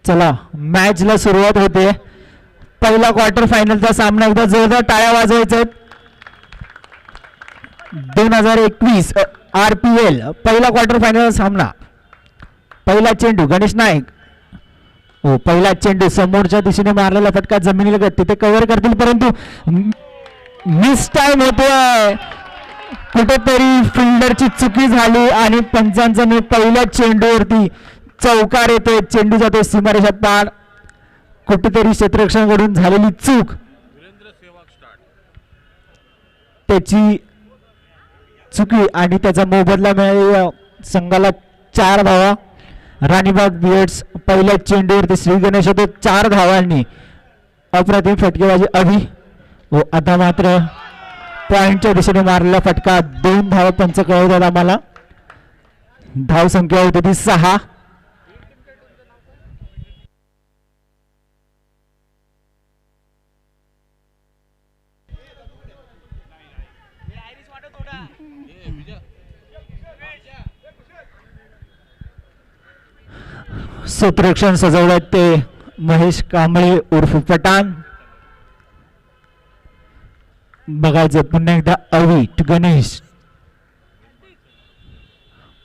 चला मॅचला सुरुवात होते. पहिला क्वार्टर फायनलचा सामना. एकदा जोरदार टाळ्या वाजवायच्या. 2021 RPL पहिला क्वार्टर फायनल सामना. पहिला चेंडू गणेश नाईक. हो पहिला चेंडू समोरच्या दिशेने मारलेला फटका जमिनीला गत तिथे कव्हर करतील परंतु मिस टाइम होतोय. कुठेतरी फिल्डरची चुकी झाली आणि पंचांचा पहिल्या चेंडूवरती चौकार येतोय. चेंडू जातोय सीमारेषा पार. कुठेतरी क्षेत्ररक्षणाकडून झालेली चूक त्याची चुकी आणि त्याचा मोबदला मिळालेला संघाला 4 धावा. राणीबाग बियर्ड्स पहिल्या चेंडूवरती श्री गणेश होतो 4 धावांनी. अप्रतिम फटकेबाजी अभि व आता मात्र पॉइंटच्या दिशेने मारलेला फटका 2 धावा पंच कळवतात आम्हाला. धाव संख्या होती ती 6. सूत्ररक्षण सजवण्यात ते महेश कांबळे उर्फ पठाण. बघायचं पुन्हा एकदा अवी टू गणेश.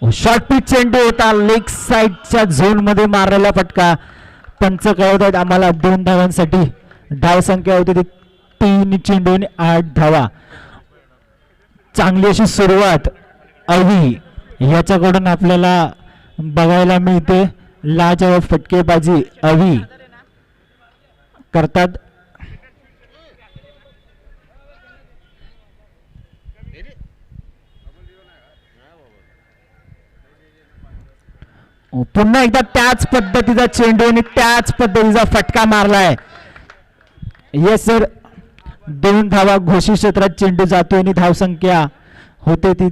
शॉर्ट पिच चेंडू होता. लेग साइडच्या झोन मध्ये मारलेला फटका. पंच कळवत आहेत आम्हाला 2 धावांसाठी. धाव संख्या होती 3 चेंडूने 8 धावा. चांगली अशी सुरुवात अवी याच्याकडून आपल्याला बघायला मिळते. लाजवाब फटकेबाजी अवी करतात. पुन्हा एकदा त्याच पद्धतीचा चेंडू आणि त्याच पद्धतीचा फटका मारलाय. येस सर 2 धावा घोषित क्षेत्रात चेंडू जातोय आणि धावसंख्या होते ती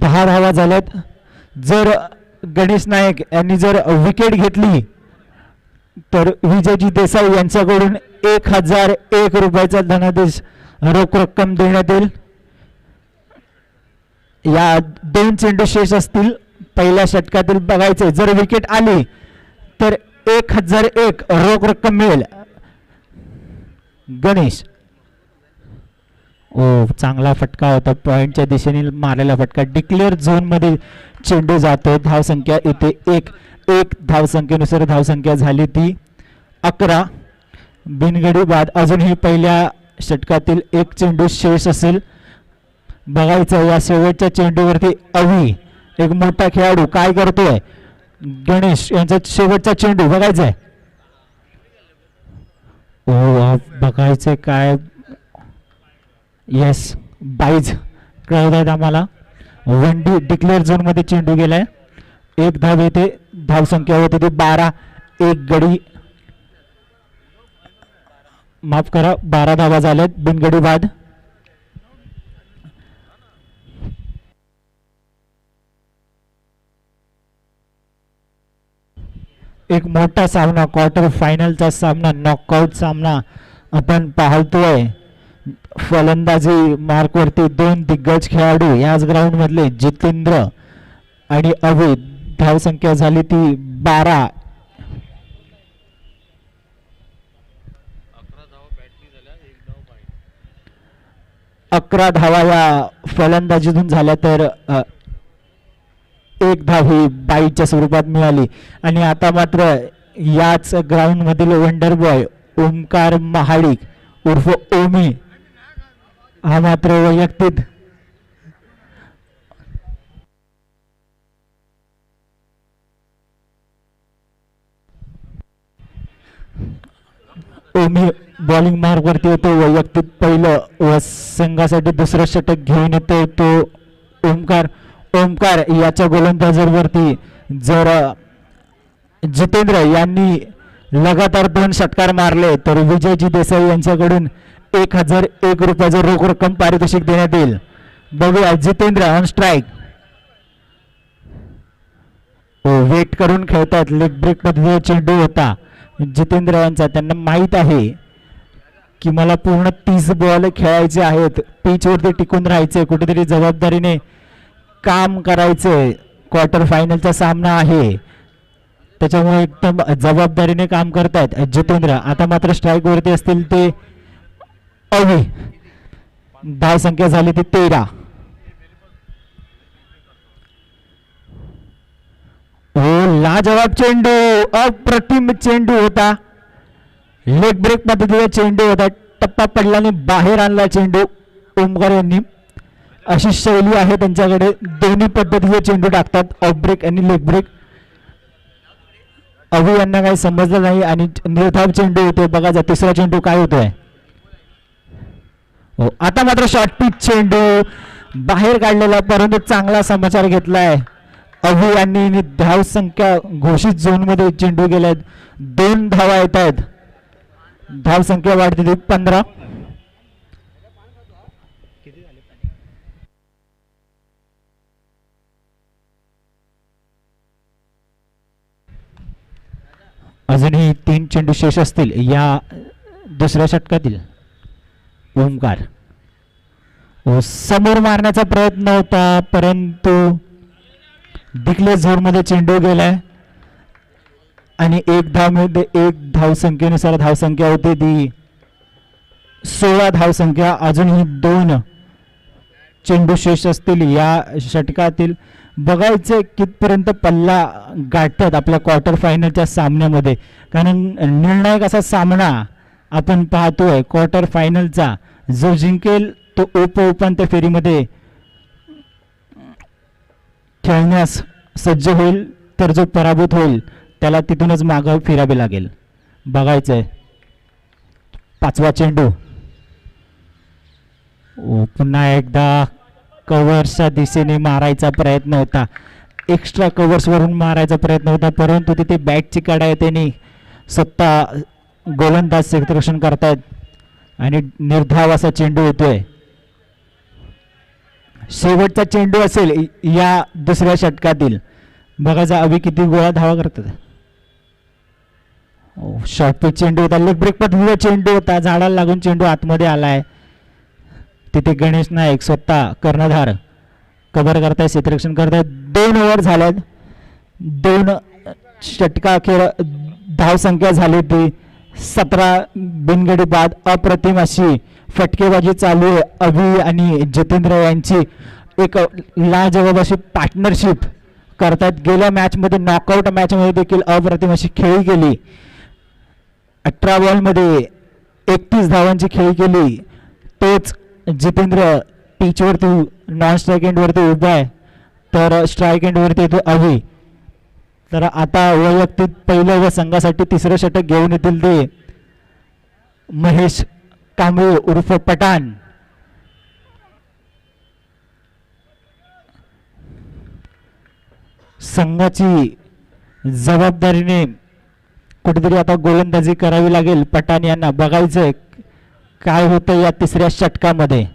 10 धावा झाल्यात. जर गणेश नाईक यांनी जर विकेट घेतली तर विजयजी देसाई यांच्याकडून 1001 रुपयाचा धनादेश रोख रक्कम देण्यात येईल. या 2 चेंडू शेष असतील पहिल्या षटकातील. बघायचे जर विकेट आली तर 1001 रोख रक्कम मिळेल. गणेश चांगला फटका होता. पॉइंटच्या दिशेने मारलेला फटका. डिक्लेअर झोन मध्ये चेंडू जातो. धावसंख्या येते 1 धावसंख्येनुसार धावसंख्या झाली ती 11. बिनगडी बाद. अजूनही पहिल्या षटकातील 1 चेंडू शेष असेल. बघायचं या शेवटच्या चेंडूवरती अवी एक मोठा खेळाडू काय करतोय. गणेश यांचा शेवटचा चेंडू बघायचा. बघायचं काय. येस बाईज कळत आहेत आम्हाला. 1D डिक्लेअर झोन मध्ये चेंडू गेलाय. 1 धाव येते. धावसंख्या होती ती 12. 1 गडी माफ करा 12 धावा झाल्यात. बिनगडी बाद. एक मोठा सामना क्वार्टर फायनलचा सामना नॉकआउट सामना आपण पाहतोय. फलंदाजी मार्कवरती 2 दिग्गज खेळाडू याच ग्राउंड मधले जितेंद्र आणि अभि. धावसंख्या झाली ती 12. 11 धावा या फलंदाजीतून झाल्या तर 1 धाव ही बाईच्या स्वरूपात मिळाली. आणि आता मात्र याच ग्राउंड मधील वंडर बॉय ओमकार महाडिक उर्फ ओमी हा मात्र वैयक्तिक ओमी बॉलिंग मार्क वरती येतो. वैयक्तिक पहिलं व संघासाठी दुसरं षटक घेऊन येतो तो ओमकार याच्या गोलंदाजावरती जर जितेंद्र यांनी लगातार 2 षटकार मारले तर विजयजी देसाई यांच्याकडून 1001 रुपयाचं रोख रक्कम पारितोषिक देण्यात येईल. बघूया जितेंद्र ऑन स्ट्राईक. वेट करून खेळतात. लेग ब्रेक मध्ये चेंडू होता जितेंद्र यांचा. त्यांना माहित आहे की मला पूर्ण 30 बॉल खेळायचे आहेत, पिचवरती टिकून राहायचे, कुठेतरी जबाबदारीने काम करायचंय. क्वार्टर फायनलचा सामना आहे त्याच्यामुळे एकदम जबाबदारीने काम करतायत जितेंद्र. आता मात्र स्ट्राईक वरती असतील ते अवी. धाव संख्या झाली ती 13. हो, लाजवाब चेंडू, अप्रतिम चेंडू होता. लेग ब्रेक पद्धतीचा चेंडू होता. टप्पा पडल्याने बाहेर आणला चेंडू ओमकार यांनी. अशी शैली आहे त्यांच्याकडे, दोन्ही पद्धतीचे चेंडू टाकतात, ऑफ ब्रेक आणि लेग ब्रेक. अभि यांना काही समजलं नाही आणि निर्धाव चेंडू होते. बघा जा तिसरा चेंडू काय होतोय. हो, आता मात्र शॉर्ट पिच चेंडू बाहेर काढलेला, परंतु चांगला समाचार घेतलाय अभि यांनी. धाव संख्या घोषित झोन मध्ये चेंडू गेलेत, 2 धावा येत आहेत. धाव संख्या वाढते 15. अजूनही 3 चेंडू शेष असतील या दुसऱ्या षटकातील. ओमकार समोर मारण्याचा प्रयत्न होता, परंतु डिक्लेअर झोन मध्ये चेंडू गेलाय आणि 1 धाव संख्येनुसार धावसंख्या होती ती 16 धावसंख्या. अजूनही 2 चेंडू शेष असतील या षटकातील. बघायचं कितपर्यंत पल्ला गाठतात आपल्या क्वार्टर फायनलच्या सामन्यामध्ये, कारण निर्णायक असा सामना आपण पाहतोय क्वार्टर फायनलचा. जो जिंकेल तो उपांत्य फेरीमध्ये खेळण्यास सज्ज होईल, तर जो पराभूत होईल त्याला तिथूनच मागे फिरावे लागेल. बघायचंय 5वा चेंडू. पुन्हा एकदा कव्हर्सच्या दिशेने मारायचा प्रयत्न होता, एक्स्ट्रा कव्हर्स वरून मारायचा प्रयत्न होता, परंतु तिथे बॅटची कडा येते, स्वतः गोलंदाज क्षेत्ररक्षण करतायत आणि निर्धाव असा चेंडू होतोय. शेवटचा चेंडू असेल या दुसऱ्या षटकातील. बघायचा अभि किती गोळा धावा करतात. शॉर्ट पिच चेंडू होता, लेग ब्रेक पद्धतीचा चेंडू होता, झाडाला लागून चेंडू आतमध्ये आलाय. तिथे गणेश नाईक स्वतः कर्णधार कव्हर करतायत, क्षेत्ररक्षण करतायत. 2 ओव्हर झाल्यात, 2 षटका अखेर धाव संख्या झाली ती 17 बिनगडी बाद. अप्रतिम अशी फटकेबाजी चालू आहे. अभि आणि जितेंद्र यांची एक लाजवाब अशी पार्टनरशिप करतात. गेल्या मॅच मध्ये, नॉकआउट मॅच मध्ये देखील अप्रतिम अशी खेळी केली. 18 बॉल मध्ये 31 धावांची खेळी केली. तोच जितेंद्र पिचवरती नॉन स्ट्राईक एंडवरती उभा आहे, तर स्ट्राईक एंडवरती येतो अभि. तर आता वैयक्तिक पहिलं व संघासाठी 3रं षटक घेऊन येतील ते महेश कांबळे उर्फ पठाण. संघाची जबाबदारीने कुठेतरी आता गोलंदाजी करावी लागेल पठाण यांना. बघायचंय काय होतं या 3ऱ्या षटकामध्ये.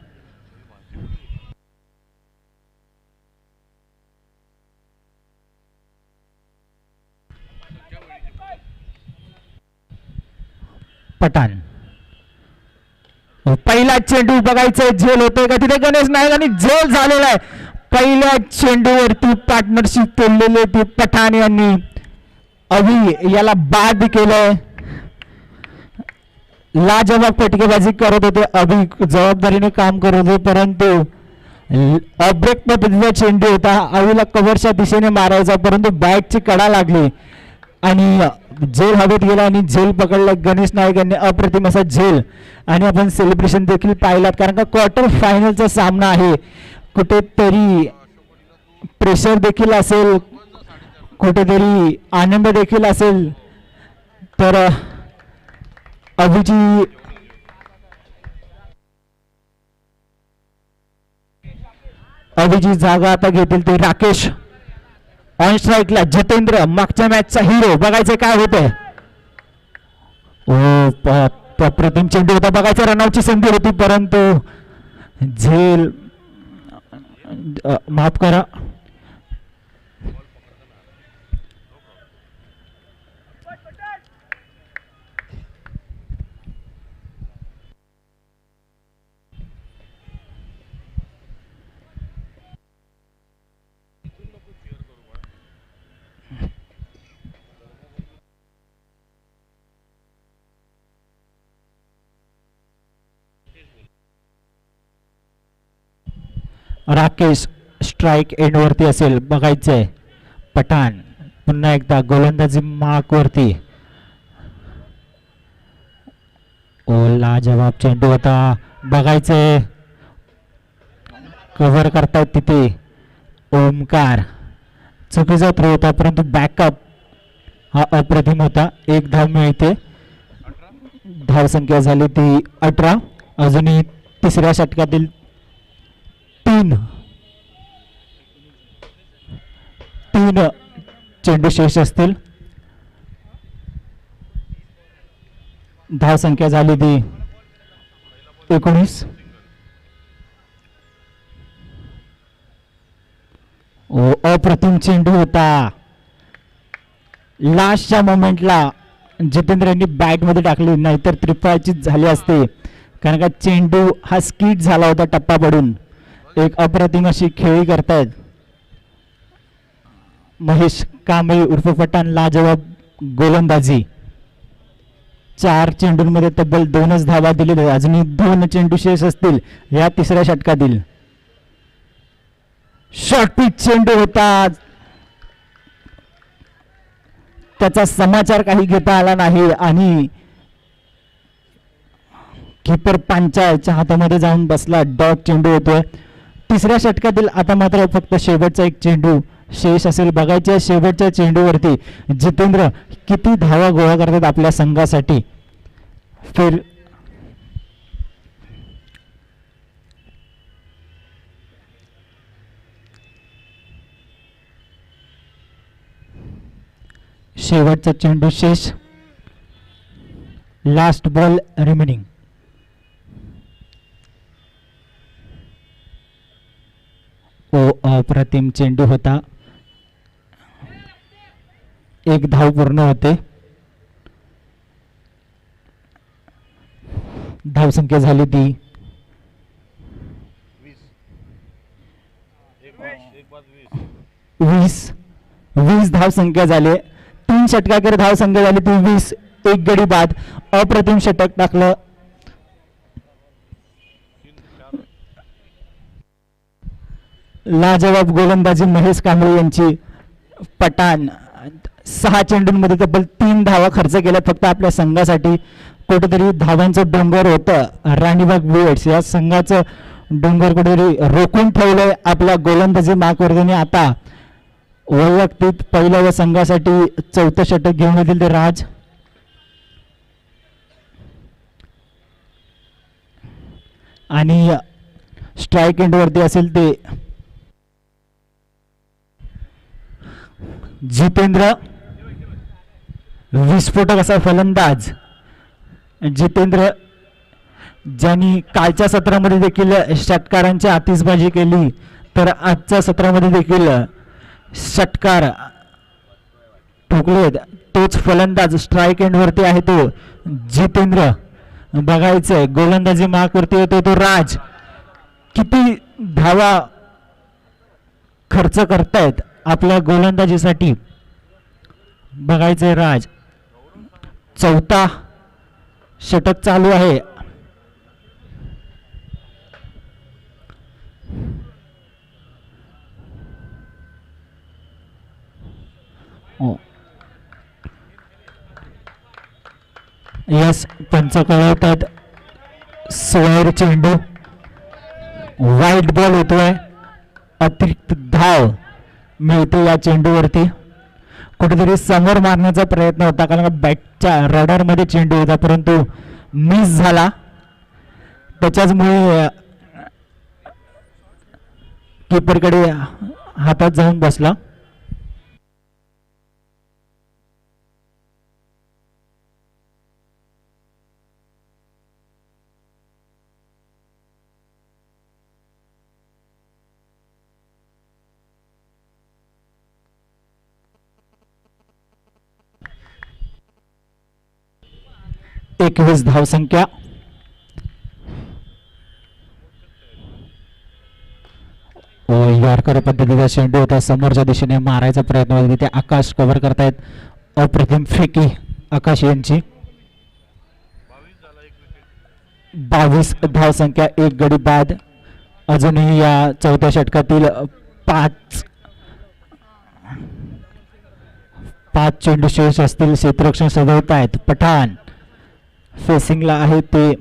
पठाण पहिला चेंडू बघायचंय, झेल होतोय का तिथे. गणेश नाईक आणि झेल झालेला आहे. पहिल्या चेंडूवरती पार्टनरशिप केलेली ती पठाण यांनी. अभि याला बाद केलंय. लाजवाब फटकेबाजी करत होते अभि, जबाबदारीने काम करत होते, परंतु ब्रेक पद्धतीचा चेंडू होता. अभिला कव्हरच्या दिशेने मारायचा, परंतु बॅटची कडा लागली आणि झेल हवेत गेला आणि झेल पकडला गणेश नाईक यांनी. अप्रतिम असा झेल आणि आपण सेलिब्रेशन देखील पाहिलात, कारण का क्वार्टर फायनलचा सामना आहे. कुठेतरी प्रेशर देखील असेल, कुठेतरी आनंद देखील असेल. तर अभिची जागा आता घेतील ते राकेश. ऑन स्ट्राईकला जितेंद्र, मागच्या मॅचचा हिरो. बघायचं काय होतंय. प्रथम चेंडू होता, बघायचं रनआउटची संधी होती, परंतु झेल माफ करा. राकेश स्ट्राईक एंडवरती असेल, बघायचंय. पठाण पुन्हा एकदा गोलंदाजी मार्क वरती. ओला जवाब चेंडू होता, बघायचंय. कव्हर करतायत तिथे ओमकार. चुकीचा थ्रो होता परंतु बॅकअप हा अप्रतिम होता. एक धाव मिळते. धावसंख्या झाली ती 18. अजूनही तिसऱ्या षटकातील तीन चेंडू शेष असतील. धावसंख्या झाली ती 19. अप्रतिम चेंडू होता. लास्टच्या मोमेंटला जितेंद्र यांनी बॅट मध्ये टाकली, नाहीतर त्रिफळाची झाली असते. कारण का चेंडू हा स्किट झाला होता टप्पा पडून. एक अप्रतिम अशी खेळी करतायत महेश कांबळे उर्फ पठाण. लाजवाब गोलंदाजी. 4 चेंडूंमध्ये तब्बल 2च धावा दिलेले. अजूनही 2 चेंडू शेष असतील या तिसऱ्या षटकातील. शॉर्ट पिच चेंडू होता, त्याचा समाचार काही घेता आला नाही आणि कीपर पंचाच्या हातामध्ये जाऊन बसला. डॉट चेंडू होतोय तिसऱ्या षटकातील. आता मात्र फक्त शेवटचा एक चेंडू शेष असेल, बघायचे. शेवटच्या चेंडूवरती जितेंद्र किती धावा गोळा करतात आपल्या संघासाठी. फिर शेवटचा चेंडू शेष. Last ball remaining. अप्रतिम चेंडू होता. एक धाव पूर्ण होते. धावसंख्या झाली ती 20 धावसंख्या झाली. 3 षटकाकर धावसंख्या झाली ती 20. एक गडी बाद. अप्रतिम षटक टाकलं. लाजवाब गोलंदाजी महेश कांबळे यांची. पठाण 6 चेंडूंमध्ये तब्बल 3 धावा खर्च केल्या फक्त आपल्या संघासाठी. कुठेतरी धावांचं डोंगर होतं राणीबाग बुलेट्स या संघाचं डोंगर कुठेतरी रोखून ठेवलंय आपल्या गोलंदाजी मार्कवर्धीने. आता वैयक्तिक पहिल्या व संघासाठी 4थं षटक घेऊन येतील ते राज. आणि स्ट्राईक एंडवरती असेल ते जितेंद्र. विस्फोटक असा फलंदाज जितेंद्र, ज्यांनी कालच्या सत्रामध्ये देखील षटकारांची आतिषबाजी केली, तर आजच्या सत्रामध्ये देखील षटकार ठोकलेत. तोच फलंदाज स्ट्राईक एंडवरती आहे तो जितेंद्र. बघायचंय गोलंदाजी मार्कवरती येतो तो राज. किती धावा खर्च करतायत आपल्या गोलंदाजीसाठी, बघायचंय राज. 4था षटक चालू आहे. यस, पंच कळवतात. स्क्वेअर चेंडू, वाईट बॉल होतोय. अतिरिक्त धाव मिळते या चेंडूवरती. कुठेतरी समोर मारण्याचा प्रयत्न होता कारण का बॅटच्या रडार मध्ये चेंडू होता परंतु मिस झाला. त्याच्याचमुळे कीपरकडे हातात जाऊन बसला. एकवीस धावसंख्या. यॉर्कर पद्धतीचा चेंडू होता. समोरच्या दिशेने मारायचा प्रयत्न होता. तिथे आकाश कव्हर करतायत. अप्रतिम फेकी आकाश यांची. 22 धावसंख्या. एक गडी बाद. अजूनही या चौथ्या षटकातील पाच पाच चेंडू शेष असतील. क्षेत्ररक्षण सजवत आहेत पठाण. फेसिंगला आहे ते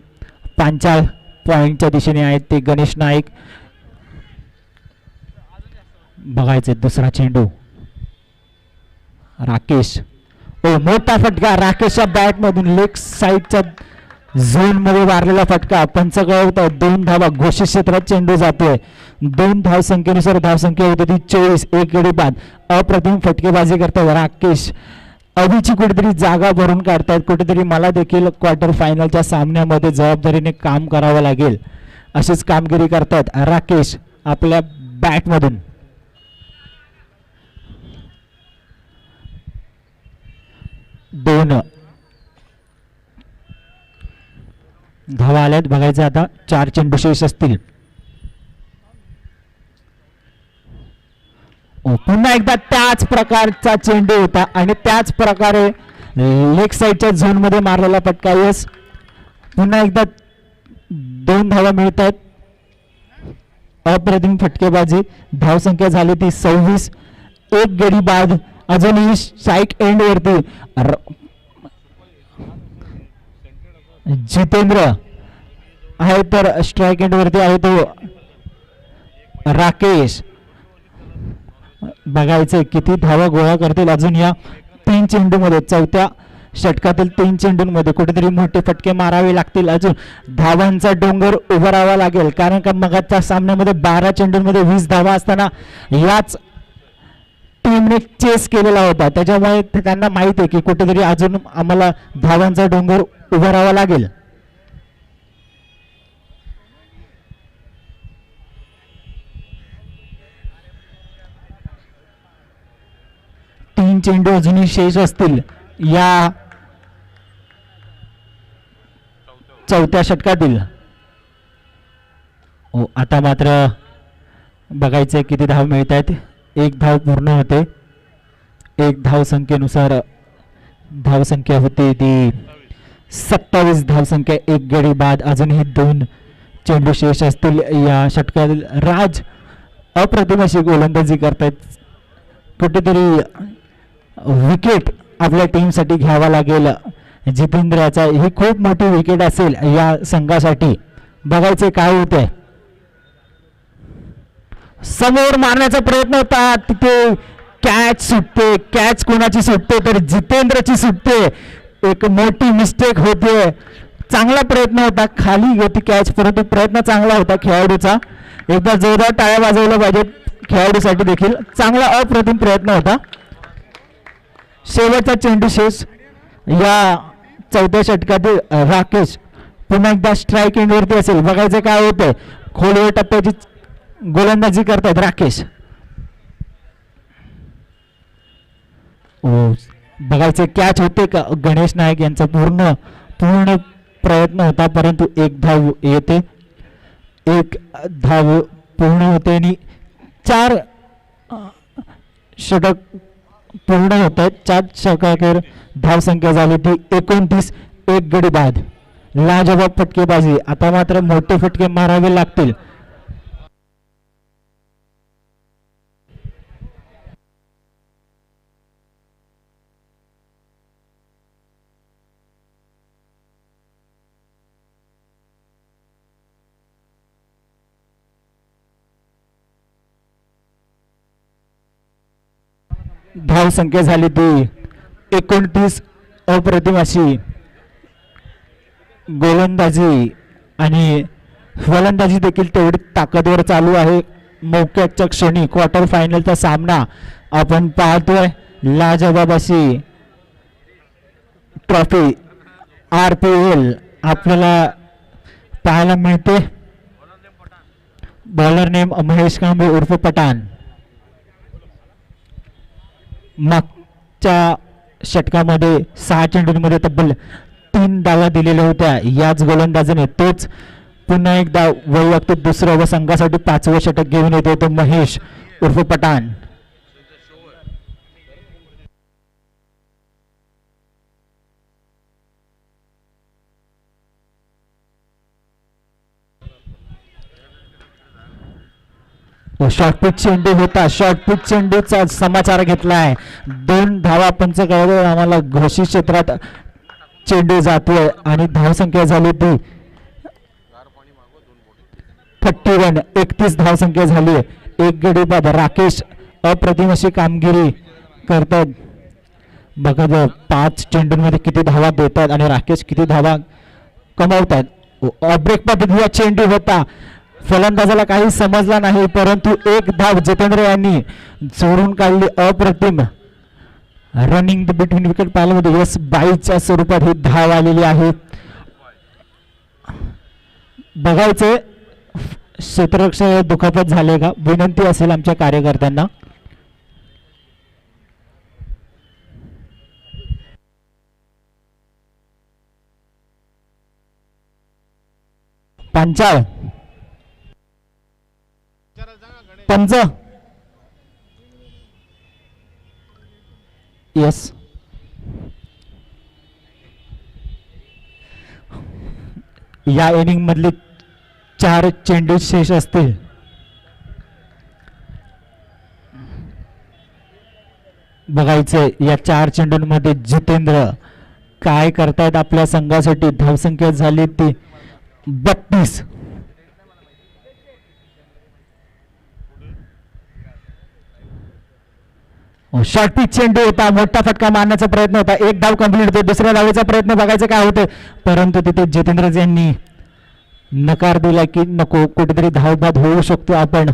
पांचाळ पॉइंटच्या दिशेने आहेत ते गणेश नाईक. बघायचे दुसरा चेंडू. राकेश. ओ मोठा फटका राकेशच्या बॅट मधून लेग साईडच्या झोन मध्ये मारलेला फटका. पंच कळवत 2 धावा. घोषित क्षेत्रात चेंडू जातोय. 2 धाव संख्येनुसार धावसंख्या होती ती 24. एक गडी बाद. अप्रतिम फटकेबाजी करतात राकेश. अभिची कुठेतरी जागा भरून काढतायत. कुठेतरी मला देखील क्वार्टर फायनलच्या सामन्यामध्ये जबाबदारीने काम करावं लागेल अशीच कामगिरी करतायत राकेश आपल्या बॅटमधून. दोन धावा आल्यात. बघायचं आता 4 चेंडू शेष असतील. पुन्हा एकदा त्याच प्रकारचा चेंडू होता आणि त्याच प्रकारे लेग साईडच्या झोन मध्ये मारलेला फटका. यस पुन्हा एकदा 2 धावा मिळत आहेत. अप्रतिम फटकेबाजी. धावसंख्या झाली ती 26. एक गडी बाद. अजूनही साईट एंड वरती जितेंद्र आहे तर स्ट्राईक एंड वरती आहे तो राकेश. बघायचे किती धावा गोळा करतील अजून या 3 चेंडूमध्ये. चौथ्या षटकातील 3 चेंडूंमध्ये कुठेतरी मोठे फटके मारावे लागतील. अजून धावांचा डोंगर उभा राहावा लागेल कारण का मगाच्या सामन्यामध्ये 12 चेंडूंमध्ये 20 धावा असताना याच टीमने चेस केलेला होता. त्याच्यामुळे त्यांना माहिती आहे की कुठेतरी अजून आम्हाला धावांचा डोंगर उभा राहावा लागेल. तीन चेंडू अजूनही शेष असतील या चौथ्या षटकातील. आता मात्र बघायचं किती धाव मिळत आहेत. 1 धाव पूर्ण होते. 1 धाव संख्येनुसार धावसंख्या होती ती 27 धावसंख्या. 1 गडी बाद. अजूनही 2 चेंडू शेष असतील या षटकातील. राज अप्रतिम अशी गोलंदाजी करतायत. कुठेतरी विकेट आपल्या टीमसाठी घ्यावा लागेल जितेंद्रचा. ही खूप मोठी विकेट असेल या संघासाठी. बघायचे काय होते. समोर मारण्याचा प्रयत्न होता तिथे कॅच सुटते. कॅच कोणाची सुटते तर जितेंद्रची सुटते. एक मोठी मिस्टेक होते. चांगला प्रयत्न होता. खाली होती कॅच परंतु प्रयत्न चांगला होता खेळाडूचा. एकदा जोरदार टाळ्या वाजवल्या पाहिजेत खेळाडूसाठी देखील. चांगला अप्रतिम प्रयत्न होता. शेवटचा चेंडू शेष या चौथ्या षटकातील. राकेश पुन्हा एकदा स्ट्राईक एंड वरती असेल. बघायचं काय होतंय. खोलवर टप्प्याची गोलंदाजी करतात राकेश. बघायचे कॅच होते का. गणेश नाईक यांचा पूर्ण प्रयत्न होता परंतु 1 धाव येते. 1 धाव पूर्ण होते आणि 4 षटक पूर्ण होत आहेत. 4 षटकावर धावसंख्या झाली ती 29. 1 गडी बाद. लाजवाब फटकेबाजी. आता मात्र मोठे फटके मारावे लागतील. धावसंख्या झाली ती 29. अप्रतिम अशी गोलंदाजी आणि फलंदाजी देखील तेवढी ताकदवर चालू आहे. मौक्याच्या क्षणी क्वार्टर फायनलचा सामना आपण पाहतोय. लाजवाब अशी ट्रॉफी RPL आपल्याला पाहायला मिळते. बॉलर नेम महेश कांबळे उर्फ पठाण. मागच्या षटकामध्ये 6 चेंडूंमध्ये तब्बल 3 धावा दिलेल्या होत्या याच गोलंदाजाने. तोच पुन्हा एकदा वैयक्तिक दुसरं व संघासाठी 5वं षटक घेऊन येतो तो महेश उर्फ पठाण. शॉर्ट पिच चेंडू होता. शॉर्ट पिच चेंडूचा समाचार घेतलाय. 2 धावा पंच कळवले आम्हाला. घोषित क्षेत्रात चेंडू जातोय आणि धावसंख्या झाली ती 31. 31 धावसंख्या झाली. एक गडी बाद. राकेश अप्रतिम अशी कामगिरी करतात. बघा 5 चेंडूंमध्ये किती धावा देतात आणि राकेश किती धावा कमावतात. ब्रेक पद्धतीचा चेंडू होता. फलंदाजाला काही समजला नाही, परंतु एक धाव जितेंद्र यांनी जोडून काढली. अप्रतिम रनिंग बिटवीन विकेट पाहिल्यामध्ये यस बाईच्या स्वरूपात ही धाव आलेली आहे. बघायचे क्षेत्ररक्षक दुखापत झाले का, विनंती असेल आमच्या कार्यकर्त्यांना. पंचाळ पंच येस या इनिंग मधले 4 चेंडू शेष असतील. बघायचं या 4 चेंडूंमध्ये जितेंद्र काय करतायत आपल्या संघासाठी. धावसंख्या झाली ती 32. शॉर्ट पिच चेंडू होता. मोठा फटका मारण्याचा प्रयत्न होता. एक धाव कंप्लीट होतो. दुसऱ्या धावेचा प्रयत्न बघायचं काय होतं, परंतु तिथे जितेंद्र यांनी नकार दिला की नको, कुठेतरी धावबाद होऊ शकतो आपण,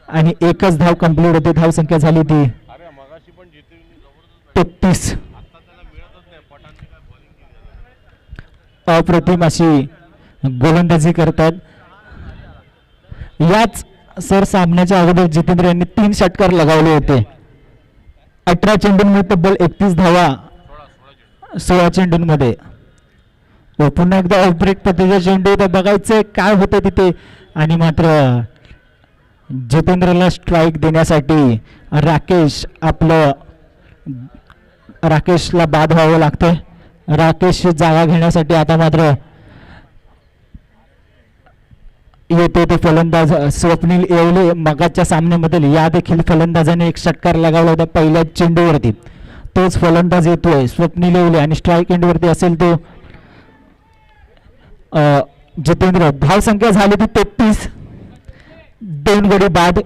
आणि एकच धाव कंप्लीट होते. धावसंख्या झाली ती 33. अप्रतिम अशी गोलंदाजी करतात. याच सर सामन्याच्या अगोदर जितेंद्र यांनी 3 षटकार लगावले होते. 18 चेंडूंमध्ये तब्बल 31 धावा 16 चेंडूंमध्ये. पुन्हा एकदा ब्रेक पद्धतीचा चेंडू तर बघायचं काय होतं तिथे, आणि मात्र जितेंद्रला स्ट्राईक देण्यासाठी राकेशला बाद व्हावं लागतंय. राकेश जागा घेण्यासाठी आता मात्र येते ते फलंदाज स्वप्नील येवले. मगाच्या सामन्यामध्ये या देखील फलंदाजाने एक षटकार लगावला होता पहिल्या चेंडूवरती. तोच फलंदाज येतोय स्वप्नील येवले, आणि स्ट्राईक एंडवरती असेल तो जितेंद्र. धावसंख्या झाली ती 33. 2 गडी बाद.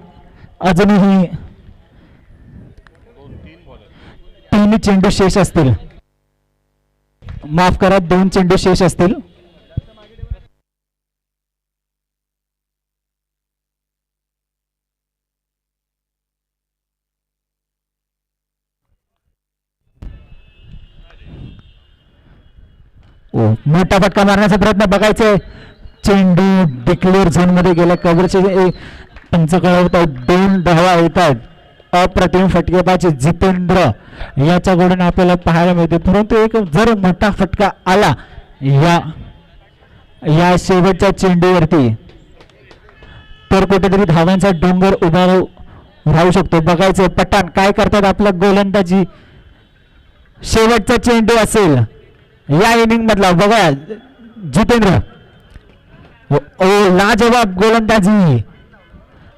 अजूनही 3 चेंडू शेष असतील. माफ करा, 2 चेंडू शेष असतील. मोठा फटका मारण्याचा प्रयत्न बघायचे. चेंडू डिक्लेअर झोन मध्ये गेला. कव्हरचे पंच कळवत आहेत. 2 धावा येतात. अप्रतिम फटकेबाज जितेंद्र याच्याकडून आपल्याला पाहायला मिळते, परंतु एक जर मोठा फटका आला या शेवटच्या चेंडूवरती तर कुठेतरी धावांचा डोंगर उभा राहू शकतो. बघायचं पठाण काय करतात आपला गोलंदाजी. शेवटचा चेंडू असेल या इनिंग मधला. बघा जितेंद्र लाजवाब गोलंदाजी,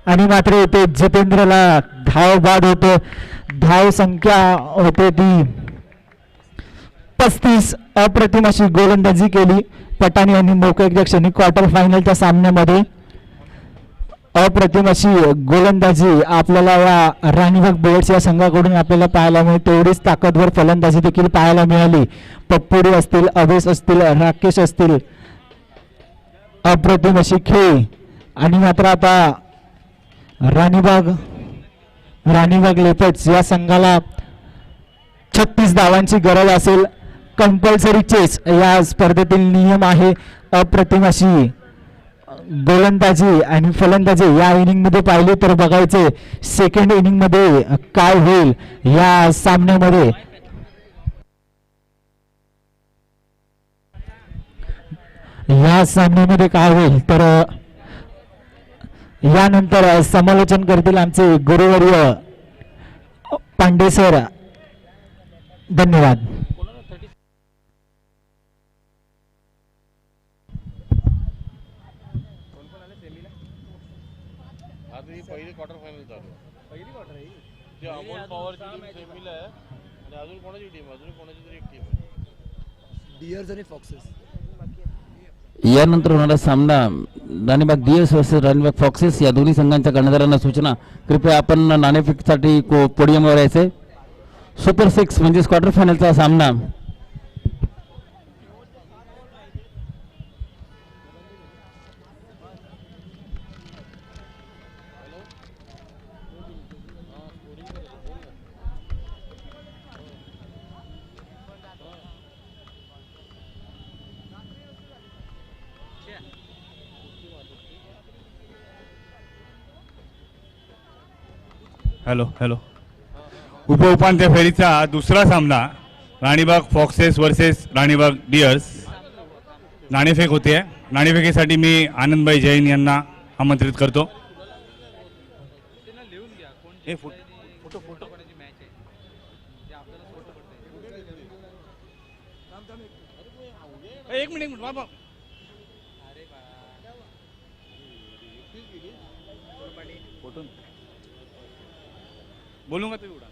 आणि मात्र इथे जितेंद्रला धाव बाद होतो. धाव संख्या होते ती 35. अप्रतिम अशी गोलंदाजी केली पठाण यांनी मोकळ्या क्षणी क्वार्टर फायनलच्या सामन्यामध्ये. अप्रतिम अशी गोलंदाजी आपल्याला या राणीबाग बुलेट्स या संघाकडून आपल्याला पाहायला मिळते. तेवढीच ताकदवर फलंदाजी देखील पाहायला मिळाली. पप्पुडी असतील, अवेश असतील, राकेश असतील. अप्रतिम अशी खेळ, आणि मात्र आता राणीबाग लेपर्ड्स या संघाला 36 धावांची गरज असेल. कंपल्सरी चेस या स्पर्धेतील नियम आहे. अप्रतिम अशी गोलंदाजी आणि फलंदाजी या इनिंग मध्ये पाहिली तर बघायचे सेकंड इनिंग मध्ये काय होईल या सामन्यामध्ये. या सामन्यामध्ये काय होईल तर यानंतर समालोचन करतील आमचे गुरुवर्य पांडे सर. धन्यवाद. आधी पहिले क्वार्टर फायनल चालू पहिली क्वार्टर आहे ते अमोल पॉवरची टीम सेमीला आहे आणि अजून कोणाची टीम अजून कोणाची तरी एक टीम आहे डियर्स आणि फॉक्सेस. यानंतर होणारा सामना Ranibagh dears versus Ranibagh foxes या दोन्ही संघांच्या कर्णधारांना सूचना, कृपया आपण नाणेफेकसाठी पोडियमवर यायचे. सुपर 6 म्हणजेच क्वार्टर फायनलचा सामना हॅलो हॅलो उपउपांत्य फेरीचा दुसरा सामना Ranibagh foxes versus Ranibagh dears नाणेफेक होते. नाणेफेकीसाठी मी आनंदभाई जैन यांना आमंत्रित करतो. एक मिनिट बाबा बोलूंगा तो उड़ा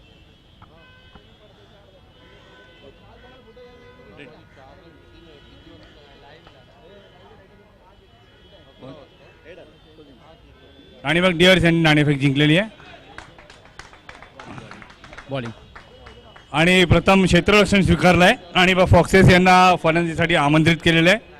राणीबाग डियर्स यांनी नाणेफेक जिंकलेली आहे. बॉलिंग आणि प्रथम क्षेत्ररक्षण स्वीकारलं आहे. राणीबाग फॉक्सेस यांना फलंदाजीसाठी आमंत्रित केलेलं आहे.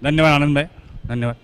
धन्यवाद आनंद भाई, धन्यवाद.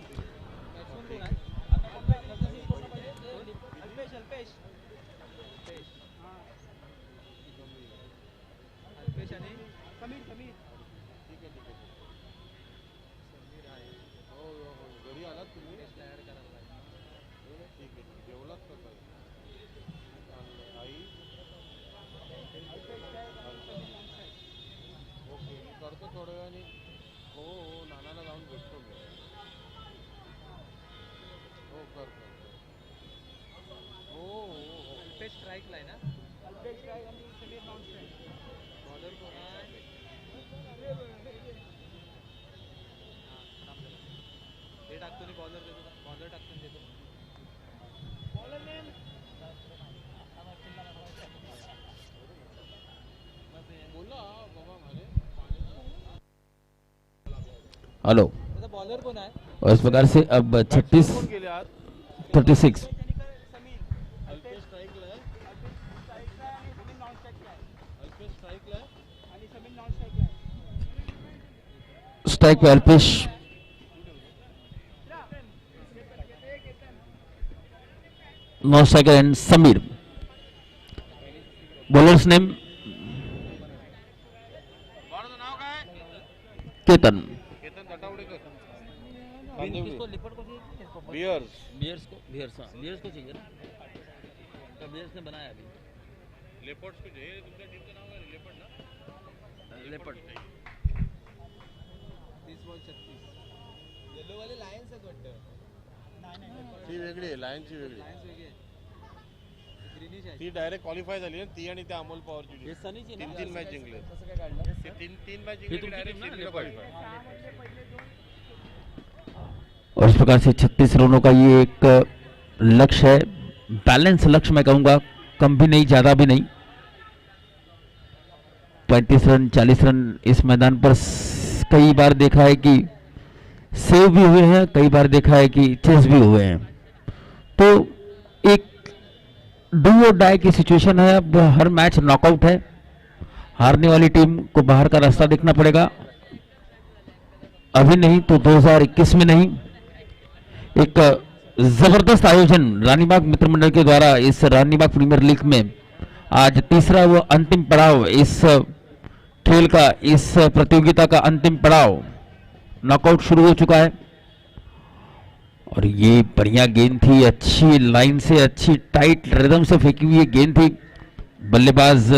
हेलो, और इस प्रकार से अब 36 स्ट्राइक पे Alpesh, non striker end Sameer. Bowler's name Ketan. बियर्स को चाहिए ना, तो बियर्स ने बनाया अभी. लेपर्ड्स को चाहिए. तुमच्या टीमचं नाव काय? लेपर्ड ना? लेपर्ड. 30-36 येलो वाले लायन्स आहेत वाटतं. ती वेगळी आहे, लायनची वेगळी. ती डायरेक्ट क्वालिफाय झाली आहे. ती आणि त्या अमोल पॉवरची तीन मॅच जिंकले. तीन मॅच जिंकले डायरेक्ट क्वालिफाय. और इस प्रकार से 36 रनों का ये एक लक्ष्य है. बैलेंस लक्ष्य मैं कहूंगा, कम भी नहीं ज्यादा भी नहीं. 35 रन 40 रन इस मैदान पर कई बार देखा है कि सेव भी हुए हैं, कई बार देखा है कि चेस भी हुए हैं. तो एक डू और डाई की सिचुएशन है. अब हर मैच नॉकआउट है. हारने वाली टीम को बाहर का रास्ता देखना पड़ेगा. अभी नहीं तो 2021 में नहीं. एक जबरदस्त आयोजन रानीबाग मित्र मंडल के द्वारा इस रानीबाग प्रीमियर लीग में आज तीसरा व अंतिम पड़ाव इस खेल का, इस प्रतियोगिता का अंतिम पड़ाव नॉकआउट शुरू हो चुका है. और ये बढ़िया गेंद थी, अच्छी लाइन से, अच्छी टाइट रिदम से फेंकी हुई गेंद थी. बल्लेबाज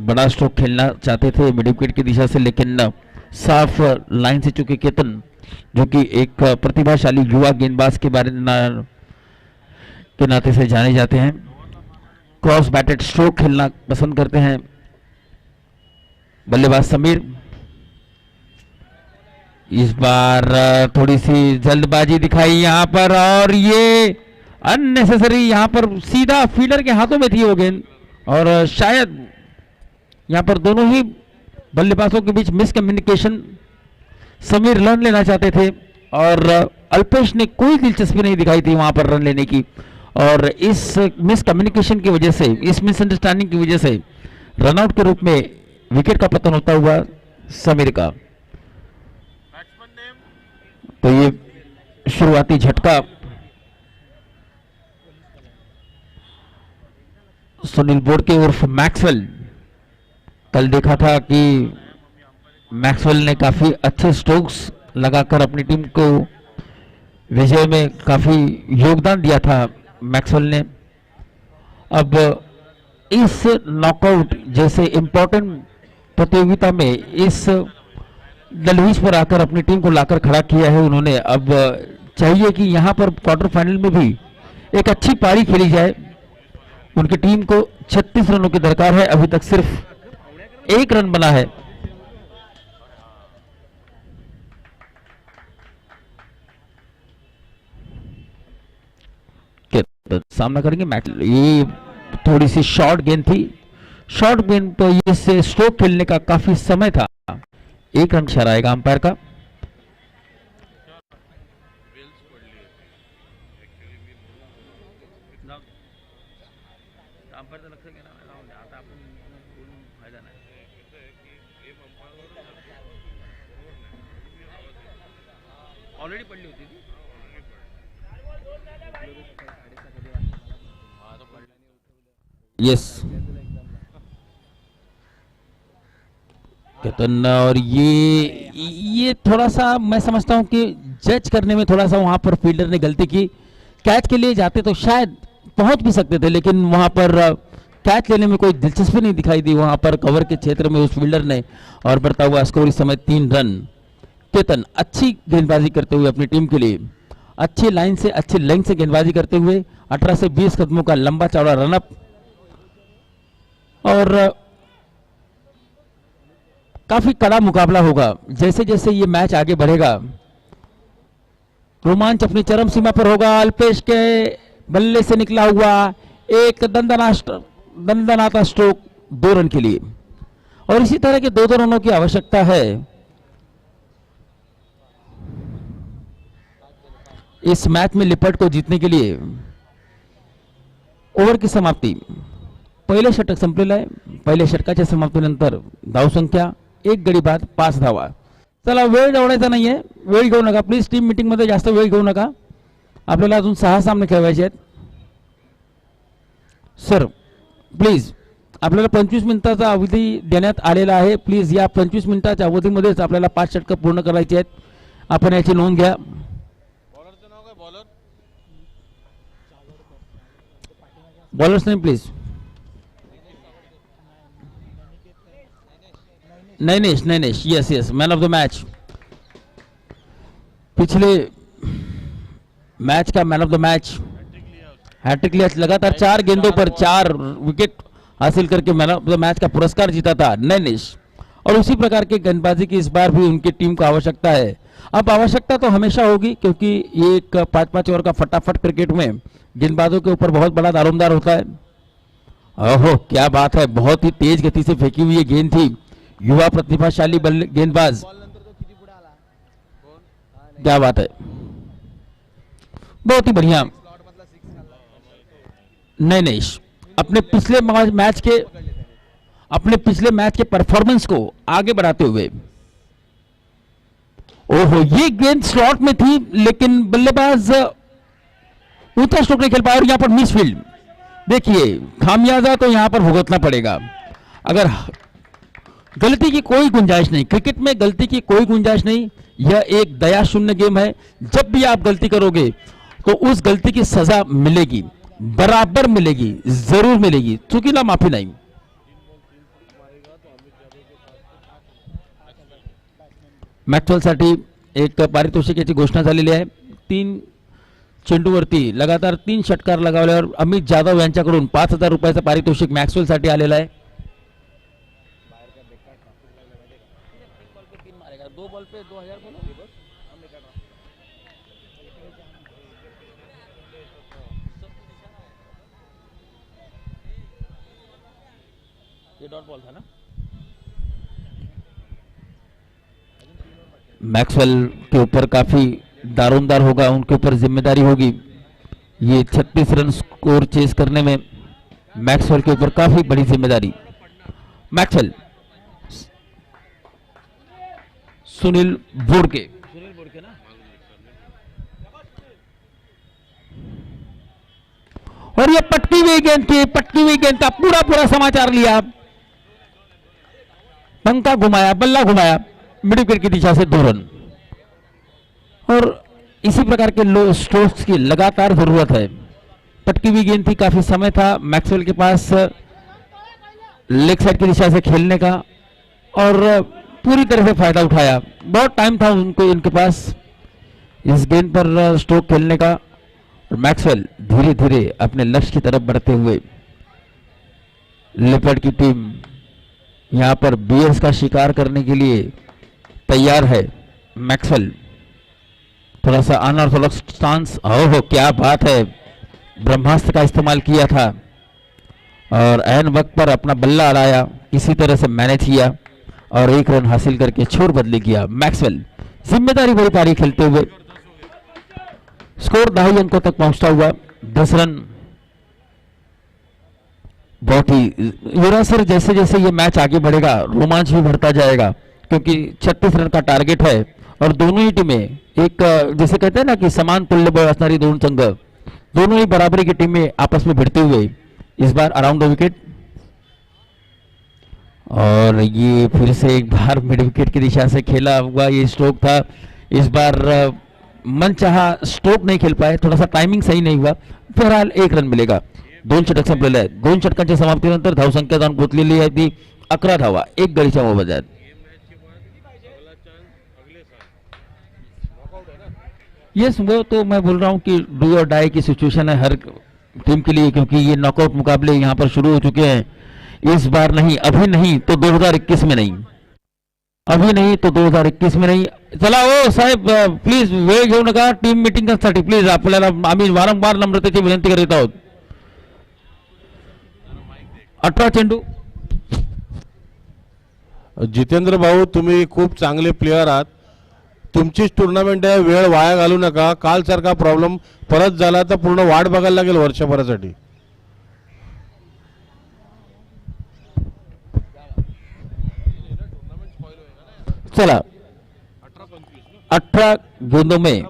बड़ा स्ट्रोक खेलना चाहते थे मिड विकेट की दिशा से, लेकिन साफ लाइन से चुके केतन, जो कि एक प्रतिभाशाली युवा गेंदबाज के बारे के नाते से जाने जाते हैं, क्रॉस बैटेड स्ट्रोक खेलना पसंद करते हैं बल्लेबाज समीर। इस बार थोड़ी सी जल्दबाजी दिखाई यहां पर, और ये अननेसेसरी यहां पर सीधा फील्डर के हाथों में थी वो गेंद, और शायद यहां पर दोनों ही बल्लेबाजों के बीच मिसकम्युनिकेशन। समीर रन लेना चाहते थे और अल्पेश ने कोई दिलचस्पी नहीं दिखाई थी वहां पर रन लेने की, और इस मिसकम्युनिकेशन की वजह से, इस मिसअंडरस्टैंडिंग की वजह से रनआउट के रूप में विकेट का पतन होता हुआ समीर का। तो ये शुरुआती झटका सुनील बोड़के उर्फ मैक्सवेल। कल देखा था कि मैक्सवेल ने काफी अच्छे स्ट्रोक्स लगाकर अपनी टीम को विजय में काफी योगदान दिया था मैक्सवेल ने। अब इस नॉकआउट जैसे इंपॉर्टेंट प्रतियोगिता में इस दहलीज पर आकर अपनी टीम को लाकर खड़ा किया है उन्होंने। अब चाहिए कि यहां पर क्वार्टर फाइनल में भी एक अच्छी पारी खेली जाए। उनकी टीम को 36 रनों की दरकार है, अभी तक सिर्फ 1 रन बना है। तो सामना करेंगे मैच। ये थोड़ी सी शॉर्ट गेंद थी, शॉर्ट गेंद तो ये से स्ट्रोक खेलने का काफी समय था। 1 रन इशारा आएगा अंपायर का। ऑलरेडी पडली होती थी। यस केतन, और ये थोड़ा सा मैं समझता हूं कि जज करने में थोड़ा सा वहां पर फील्डर ने गलती की। कैच के लिए जाते तो शायद पहुंच भी सकते थे, लेकिन वहां पर कैच लेने में कोई दिलचस्पी नहीं दिखाई दी वहां पर कवर के क्षेत्र में उस फील्डर ने, और बढ़ता हुआ स्कोर इस समय 3 रन। केतन अच्छी गेंदबाजी करते हुए अपनी टीम के लिए अच्छी लाइन से, अच्छी लेंथ से गेंदबाजी करते हुए 18 से 20 कदमों का लंबा चौड़ा रनअप, और काफी कड़ा मुकाबला होगा। जैसे जैसे ये मैच आगे बढ़ेगा रोमांच अपनी चरम सीमा पर होगा। अल्पेश के बल्ले से निकला हुआ एक दंदनाता स्ट्रोक 2 रन के लिए, और इसी तरह के 2-2 रनों की आवश्यकता है इस मैच में लिपट को जीतने के लिए। ओव्हर की समाप्ती, पहिले षटक संपलेलं आहे। पहिल्या षटकाच्या समाप्तीनंतर धावसंख्या 1 गडी बाद 5 धावा। चला, वेळ गवण्याचा नाहीये, वेळ घेऊ नका प्लीज, टीम मीटिंग मध्ये जास्त वेळ घेऊ नका, आपल्याला अजून 6 सामने खेळवायचे आहेत। सर प्लीज, आपल्याला 25 मिनिटाचा अवधी देण्यात आलेला आहे, प्लीज या 25 मिनिटाच्या अवधीमध्येच आपल्याला 5 षटकं पूर्ण करायची आहेत, आपण याची नोंद घ्या। बॉलरचं नाव काय? Bowler bowler's name please. Nainesh, yes, man of the match, पिछले मैच का man of the match, hat trick लिया, लगातार 4 गेंदों पर 4 विकेट हासिल करके मैन ऑफ द मैच का पुरस्कार जीता था नैनेश। और उसी प्रकार की गेंदबाजी की इस बार भी उनकी टीम को आवश्यकता है। अब आवश्यकता तो हमेशा होगी, क्योंकि ये एक 5-5 ओवर का फटाफट क्रिकेट में गेंदबाजों के ऊपर बहुत बड़ा दारोमदार होता है। ओहो क्या बात है, बहुत ही तेज गति से फेंकी हुई ये गेंद थी, युवा प्रतिभाशाली गेंदबाज, क्या बात है, बहुत ही बढ़िया। नैनेश अपने पिछले मैच के परफॉर्मेंस को आगे बढ़ाते हुए, ओहो ये गेंद स्लॉट में थी लेकिन बल्लेबाज ऊंचा स्ट्रोक नहीं खेल पाया, और यहां पर मिस फील्ड। देखिए खामियाजा तो यहां पर भुगतना पड़ेगा। अगर गलती की कोई गुंजाइश नहीं, क्रिकेट में गलती की कोई गुंजाइश नहीं, यह एक दया शून्य गेम है। जब भी आप गलती करोगे तो उस गलती की सजा मिलेगी, बराबर मिलेगी, जरूर मिलेगी, चुकीला माफी नहीं। मॅक्सवेल साठी एक पारितोषिकाची घोषणा झालेली आहे। 3 चेंडूवरती लगातार 3 षटकार लगावल्यावर अमित जाधव यांच्याकडून 5,000 रुपयाचं पारितोषिक मॅक्सवेल साठी आलेलं आहे. 2 बॉल पे 2000 ये डॉट बॉल था ना. मैक्सवेल के ऊपर काफी दारोमदार होगा, उनके ऊपर जिम्मेदारी होगी. ये 36 रन स्कोर चेस करने में मैक्सवेल के ऊपर काफी बड़ी जिम्मेदारी. मैक्सवेल सुनील बोड़के ना, और ये पटकी हुई गेंद थी. पटकी हुई गेंद का पूरा समाचार लिया, पंखा घुमाया, बल्ला घुमाया, मिड विकेट की दिशा से 2 रन. और इसी प्रकार के लो स्ट्रोक्स की लगातार जरूरत है. पटकी हुई गेंद थी, काफी समय था मैक्सवेल के पास लेग साइड की दिशा से खेलने का और पूरी तरह से फायदा उठाया. बहुत टाइम था उनको इनके पास इस गेंद पर स्ट्रोक खेलने का. और मैक्सवेल धीरे धीरे अपने लक्ष्य की तरफ बढ़ते हुए लेपर्ड की टीम यहां पर बियर्स का शिकार करने के लिए तैयार है. मैक्सवेल थोड़ा सा अनऑर्थोडॉक्स स्टांस, हो क्या बात है, ब्रह्मास्त्र का इस्तेमाल किया था और ऐन वक्त पर अपना बल्ला अड़ाया, किसी तरह से मैनेज किया और 1 रन हासिल करके छोर बदली किया. मैक्सवेल जिम्मेदारी भरी पारी खेलते हुए स्कोर 2.5 अंकों तक पहुंचता हुआ 10 रन. बहुत ही युवराज सर, जैसे जैसे ये मैच आगे बढ़ेगा रोमांच भी बढ़ता जाएगा क्योंकि 36 रन का टारगेट है और दोनों ही टीमें एक जैसे कहते हैं ना कि समान तुल्यबळ असणारी दोन संघ, दोनों ही बराबरी की टीमें आपस में भिड़ते हुए इस बार अराउंड द विकेट. और ये फिर से एक बार मिड विकेट की दिशा से खेला हुआ ये स्ट्रोक था. इस बार मनचाहा स्ट्रोक नहीं खेल पाए, थोड़ा सा टाइमिंग सही नहीं हुआ. बहरहाल 1 रन मिलेगा. 2 षटक संपलेले आहेत. 2 षटकांच्या समाप्तीनंतर धावसंख्या जाऊन पोचलेली आहे ती 11 धावा, 1 गडीच्या मोबदल्यात. यस, वो तो मैं बोल रहा हूं कि डू और डाई की सिचुएशन है हर टीम के लिए क्योंकि ये नॉकआउट मुकाबले यहां पर शुरू हो चुके हैं. इस बार नहीं, अभी नहीं तो 2021 में नहीं, अभी नहीं तो 2021 में नहीं. चला ओ साहेब, प्लीज वेळ घेऊ नका टीम मिटिंगसाठी. प्लीज आपल्याला आम्ही वारंवार नम्रतेची विनंती करीत आहोत. 18 चेंडू. जितेंद्र भाऊ, तुम्ही खूप चांगले प्लेयर आहात. तुमचीच टुर्नामेंट आहे, वेळ वाया घालू नका. काल सारखा प्रॉब्लेम परत झाला तर पूर्ण वाट बघायला लागेल वर्षभरासाठी. चला 18 गेंदों में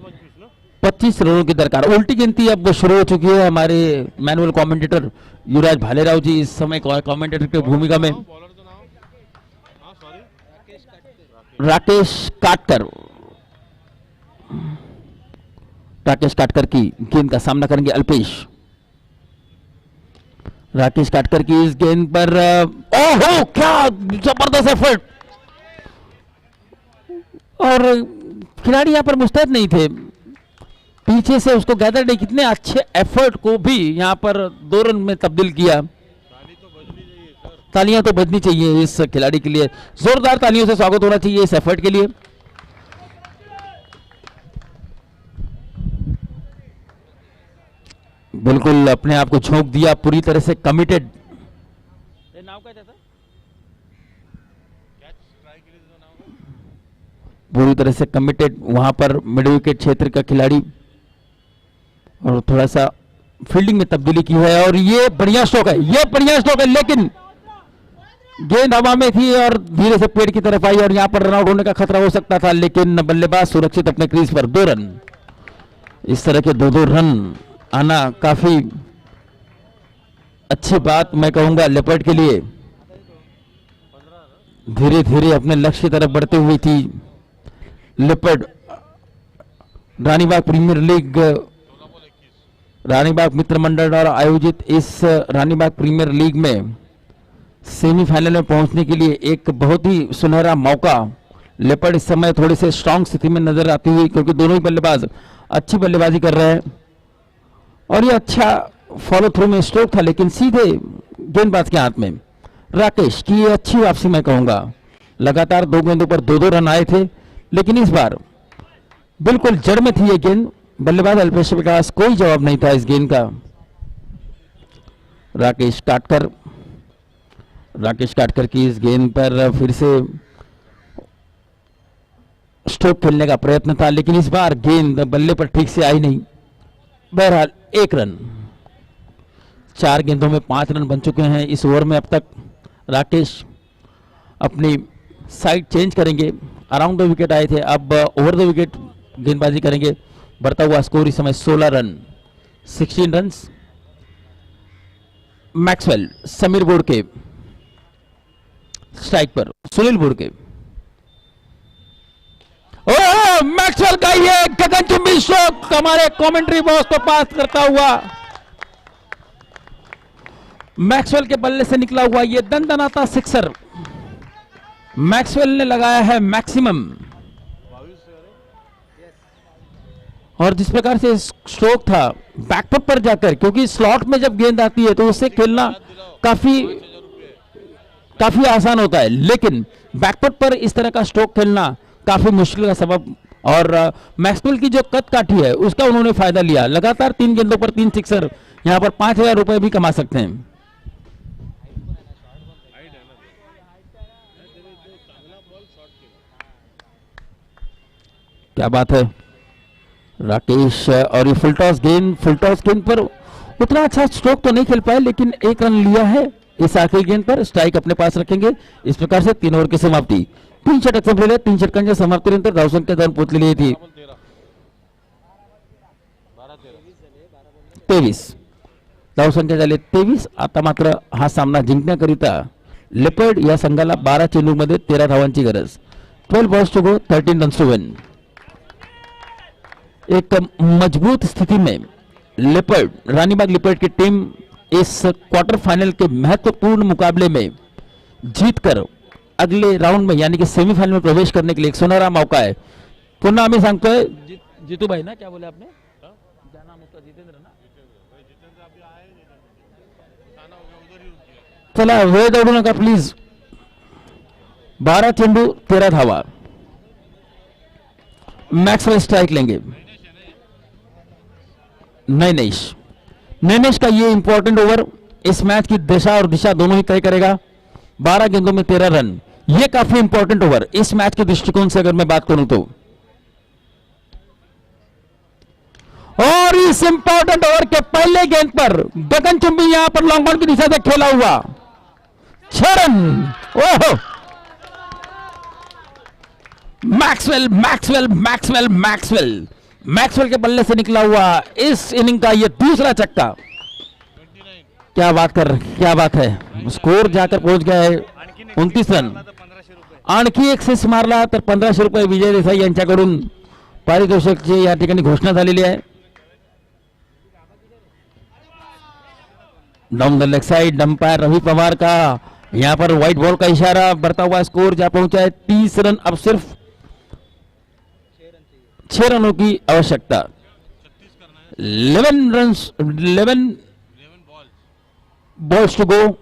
25 रनों की दरकार. उल्टी गिनती अब शुरू हो चुकी है. हमारे मैनुअल कमेंटेटर युवराज भालेराव जी इस समय कमेंटेटर की भूमिका में. राकेश काटकर, राकेश काटकर की गेंद का सामना करेंगे अल्पेश. राकेश काटकर की इस गेंद पर ओहो क्या जबरदस्त एफर्ट. और खिलाड़ी यहां पर मुस्तैद नहीं थे, पीछे से उसको गैदर ने कितने अच्छे एफर्ट को भी यहां पर 2 रन में तब्दील किया. तालियां तो बजनी चाहिए इस खिलाड़ी के लिए. जोरदार तालियों से स्वागत होना चाहिए इस एफर्ट के लिए. बिल्कुल अपने आप को झोंक दिया, पूरी तरह से कमिटेड. नाम क्या था? पूरी तरह से कमिटेड वहां पर मिड विकेट क्षेत्र का खिलाड़ी और थोड़ा सा फील्डिंग में तब्दीली की है. और ये बढ़िया स्ट्रोक है, ये बढ़िया स्ट्रोक है, लेकिन गेंद हवा में थी और धीरे से पेड़ की तरफ आई और यहां पर रन आउट होने का खतरा हो सकता था, लेकिन बल्लेबाज सुरक्षित अपने क्रीज पर. 2 रन. इस तरह के 2-2 रन आना काफी अच्छी बात मैं कहूंगा लेपर्ड के लिए. धीरे धीरे अपने लक्ष्य की तरफ बढ़ते हुई थी leopard. Ranibag premier league, Ranibag मित्र मंडल द्वारा आयोजित इस रानीबाग प्रीमियर लीग में सेमीफाइनल में पहुंचने के लिए एक बहुत ही सुनहरा मौका. लेपर्ड इस समय थोड़ी से स्ट्रांग स्थिति में नजर आती हुई क्योंकि दोनों ही बल्लेबाज अच्छी बल्लेबाजी कर रहे हैं. और ये अच्छा फॉलो थ्रू में स्ट्रोक था, लेकिन सीधे गेंदबाज के हाथ में। राकेश की ये अच्छी वापसी मैं कहूंगा। लगातार 2 गेंदों पर 2-2 रन आए थे, लेकिन इस बार बिल्कुल जड़ में थी ये गेंद। बल्लेबाज अल्पेश के पास कोई जवाब नहीं था इस गेंद का। राकेश काटकर की इस गेंद पर फिर से स्ट्रोक खेलने का प्रयत्न था, लेकिन इस बार गेंद बल्ले पर ठीक से आई नहीं। बहरहाल 1 रन। 4 गेंदों में 5 रन बन चुके हैं इस ओवर में अब तक। राकेश अपनी साइड चेंज करेंगे। अराउंड द विकेट आए थे, अब ओवर द विकेट गेंदबाजी करेंगे। बढ़ता हुआ स्कोर इस समय 16 run, 16 run. Maxwell Sameer Bodke strike पर, सुनील बोड़के। ओ मैक्सवेल का ये गगनचुंबी स्ट्रोक हमारे कमेंट्री बॉक्स को पास करता हुआ, मैक्सवेल के बल्ले से निकला हुआ ये दंदनाता सिक्सर मैक्सवेल ने लगाया है मैक्सिमम। और जिस प्रकार से स्ट्रोक था बैकफुट पर जाकर, क्योंकि स्लॉट में जब गेंद आती है तो उससे खेलना काफी आसान होता है, लेकिन बैकफुट पर इस तरह का स्ट्रोक खेलना काफी मुश्किल का सबब। और मैक्सवेल की जो कद काठी है उसका उन्होंने फायदा लिया। लगातार 3 गेंदों पर 3 सिक्सर, यहां पर 5,000 रुपए भी कमा सकते हैं। क्या बात है राकेश। और ये फुल टॉस गेंद पर उतना अच्छा स्ट्रोक तो नहीं खेल पाए, लेकिन 1 रन लिया है इस आखिरी गेंद पर। स्ट्राइक अपने पास रखेंगे। इस प्रकार से 3 ओव्हर की समाप्ती। 3 षटक संपलेले, 3 षटकांच्या समाप्तीनंतर धावसंख्या जाऊन पोहोचलेली आहे ती 23. धावसंख्या झाली 23. आता मात्र हा सामना जिंकण्याकरिता लेपर्ड या संघाला 12 चेंडूमध्ये 13 धावांची गरज. 12 balls to go, 13 runs to win. एक मजबूत स्थिति में लेपर्ड, रानीबाग लेपर्ड की टीम इस क्वार्टर फाइनल के महत्वपूर्ण मुकाबले में जीतकर अगले राउंड में यानी कि सेमीफाइनल में प्रवेश करने के लिए एक सुनहरा मौका है. पुन्हा आम्ही सांगतोय जीतू भाई ना, क्या बोले आपने, क्या नाम उसका, जितेंद्र ना. चला वेळ दौडू नका प्लीज. 12 चेंडू 13 धावा. मैक्सवेल स्ट्राइक लेंगे. नैनेश का ये इंपॉर्टेंट ओवर इस मैच की दिशा और दिशा दोनों ही तय करेगा. 12 गेंदों में 13 रन, ये काफी इंपॉर्टेंट ओवर इस मैच के दृष्टिकोण से अगर मैं बात करूं तो. और इस इंपॉर्टेंट ओवर के पहले गेंद पर गगनचुंबी यहां पर लॉन्ग ऑन की दिशा से खेला हुआ 6 रन. ओहो, मैक्सवेल के बल्ले से निकला हुआ इस इनिंग का ये दूसरा छक्का. क्या बात है. स्कोर जाकर पहुंच गया है 29 रन. आणखी एक सिक्स मारला तर 1500 रुपये विजय देसाई यांच्याकडून पारितोषिकची या ठिकाणी घोषणा झालेली आहे. Down the leg side, umpire Ravi Pawar का यहां पर व्हाइट बॉल का इशारा. बढ़ता हुआ स्कोर जा पहुंचा है 30 रन. अब सिर्फ 6 रनों की आवश्यकता. 11 balls to go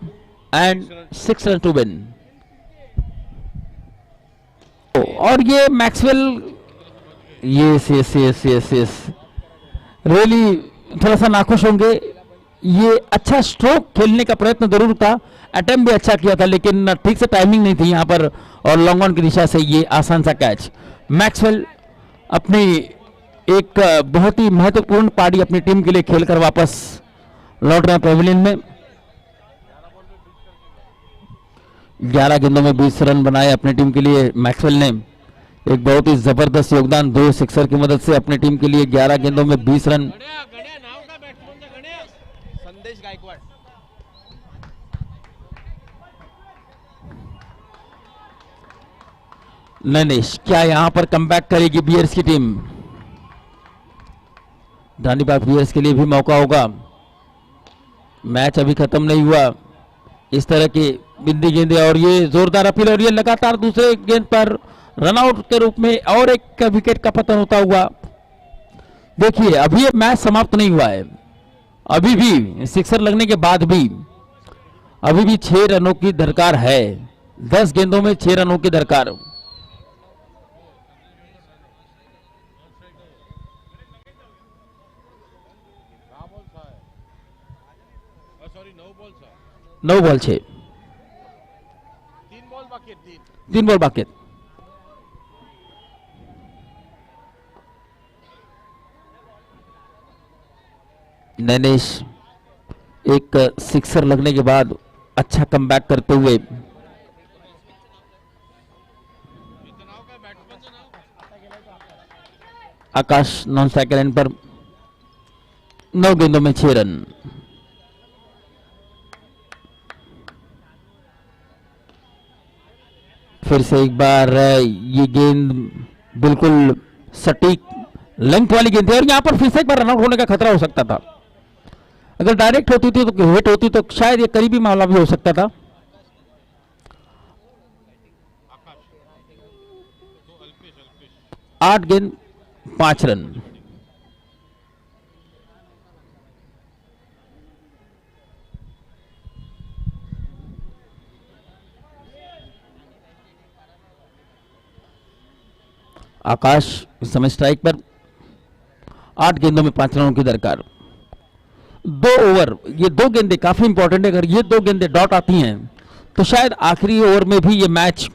and 6 runs to win. और ये मैक्सवेल यस रियली थोड़ा सा नाखुश होंगे. ये अच्छा स्ट्रोक खेलने का प्रयत्न जरूर था, अटेम्प्ट भी अच्छा किया था, लेकिन ठीक से टाइमिंग नहीं थी यहां पर. और लॉन्ग ऑन की दिशा से ये आसान सा कैच. मैक्सवेल अपनी एक बहुत ही महत्वपूर्ण पारी अपनी टीम के लिए खेलकर वापस लौट रहे हैं पेविलियन में. 11 गेंदों में 20 रन बनाए अपनी टीम के लिए. मैक्सवेल ने एक बहुत ही जबरदस्त योगदान 2 सिक्सर की मदद से अपनी टीम के लिए 11 गेंदों में 20 रन. संदेश गायकवाड. नैनेश क्या यहां पर कमबैक करेगी बियर्स की टीम? रानीबाग बियर्स के लिए भी मौका होगा. मैच अभी खत्म नहीं हुआ. इस तरह की बिंदी गेंदे और ये जोरदार अपील, और ये लगातार दूसरे गेंद पर रनआउट के रूप में और एक विकेट का पतन होता हुआ. देखिए अभी ये मैच समाप्त नहीं हुआ है. अभी भी सिक्सर लगने के बाद भी अभी भी 6 रनों की दरकार है। 10 गेंदों में 6 रनों की दरकार। सॉरी 9 बॉल 9 बॉल 6, 3 बॉल बाकी आहेत, 3 बॉल बाकी आहेत। नैनेश एक सिक्सर लगने के बाद अच्छा कमबैक करते हुए आकाश नॉन स्ट्राइक लाइन पर 9 गेंदों में 6 रन। फिर से एक बार ये गेंद बिल्कुल सटीक लेंथ वाली गेंद थी और यहां पर फिर से एक बार रनआउट होने का खतरा हो सकता था। अगर डायरेक्ट होती थी तो हिट होती तो शायद ये करीबी मामला भी हो सकता था। आठ गेंद 5 रन। आकाश इस समय स्ट्राइक पर। 8 गेंदों में 5 रनों की दरकार। 2 ओवर, ये 2 गेंदें काफी इंपॉर्टेंट है। अगर ये 2 गेंदें डॉट आती हैं तो शायद आखिरी ओवर में भी ये मैच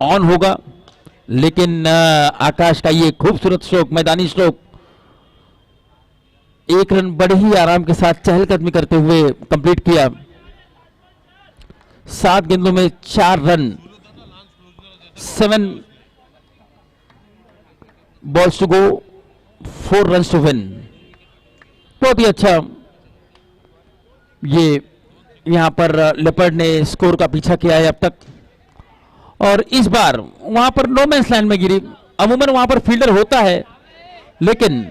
ऑन होगा, लेकिन आकाश का ये खूबसूरत स्ट्रोक, मैदानी स्ट्रोक 1 रन बड़े ही आराम के साथ चहलकदमी करते हुए कंप्लीट किया। 7 गेंदों में 4 run, 7 balls to go, 4 runs to win. बहुत ही अच्छा ये यहां पर लेपर्ड ने स्कोर का पीछा किया है अब तक। और इस बार वहां पर नो मैंस लैंड में गिरी। अमूमन वहां पर फील्डर होता है, लेकिन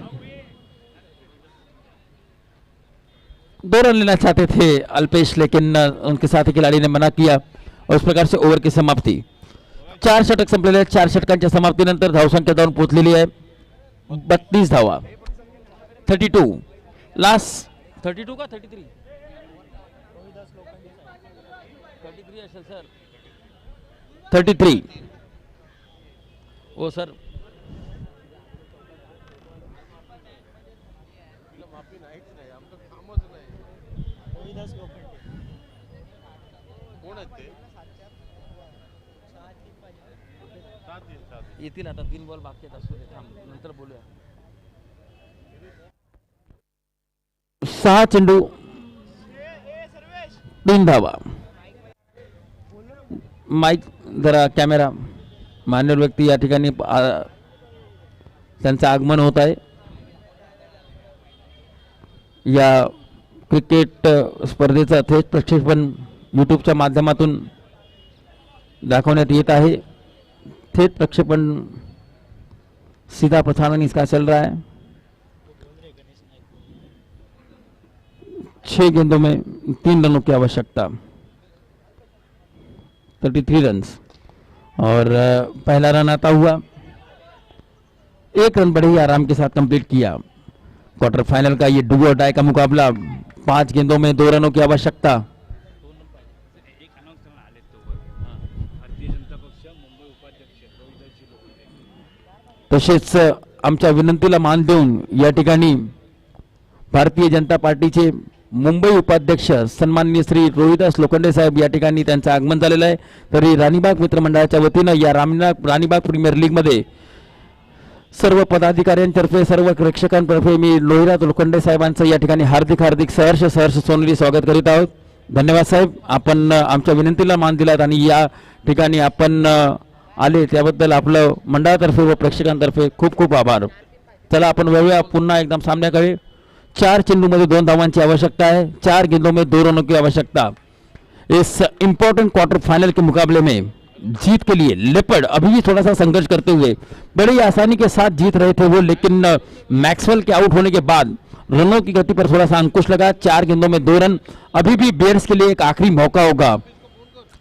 2 रन लेना चाहते थे अल्पेश, लेकिन उनके साथी खिलाड़ी ने मना किया और उस प्रकार से ओव्हर की समाप्ती। 4 षटक संपलेले आहेत। 4 षटकांच्या समाप्तीनंतर धावसंख्या जाऊन पोहोचलेली आहे 32 धावा। 32 लास्ट 32 का 33 असेल सर। 33 ओ सर माफी नाहीच नाही, आमचं कामच नाही. कोण आहेत ते? येतील आता. 3 बॉल बाकी आहेत, असू दे, थांब नंतर बोलूया. 6 चेंडू 3 धावा. माईक जरा कॅमेरा, मान्यवर व्यक्ती या ठिकाणी त्यांचं आगमन होत आहे. या क्रिकेट स्पर्धेचं थेट प्रक्षेपण यूट्यूबच्या माध्यमातून दाखवण्यात येत आहे. थेट प्रक्षेपण सीधा प्रसारण इसका चल रहा है. 6 गेंदों में 3 रनों की आवश्यकता. 33 रन्स और पहला रन आता हुआ. 1 रन बड़े ही आराम के साथ कंप्लीट किया. क्वार्टर फाइनल का ये डू और डाई का मुकाबला. 5 गेंदों में 2 रनों की आवश्यकता. तसेच आमच्या विनंतीला मान देऊन या ठिकाणी भारतीय जनता पार्टीचे मुंबई उपाध्यक्ष सन्माननीय श्री रोहिदास लोखंडे साहेब या ठिकाणी त्यांचं आगमन झालेलं आहे. तरी राणीबाग मित्रमंडळाच्या वतीनं या राणीबाग प्रीमियर लीग मध्ये सर्व पदाधिकाऱ्यांतर्फे, सर्व प्रेक्षकांतर्फे मी लोहिराज लोखंडे साहेबांचं या ठिकाणी हार्दिक हार्दिक सहर्ष सोनेरी स्वागत करीत आहोत. धन्यवाद साहेब, आपण आमच्या विनंतीला मान दिलात आणि या ठिकाणी आपण आले त्याबद्दल आपलं मंडळातर्फे व प्रेक्षकांतर्फे खूप खूप आभार. चला आपण वळूया पुन्हा एकदम सामन्याकडे. 4 चेंडू में 2 धावांची आवश्यकता है. 4 गेंदों में 2 रनों की आवश्यकता. इस इंपॉर्टेंट क्वार्टर फाइनल के मुकाबले में जीत के लिए लेपर्ड अभी भी थोड़ा सा संघर्ष करते हुए बड़ी आसानी के साथ जीत रहे थे वो, लेकिन मैक्सवेल के आउट होने के बाद रनों की गति पर थोड़ा सा अंकुश लगा. 4 गेंदों में 2 रन. अभी भी बेयर्स के लिए एक आखिरी मौका होगा.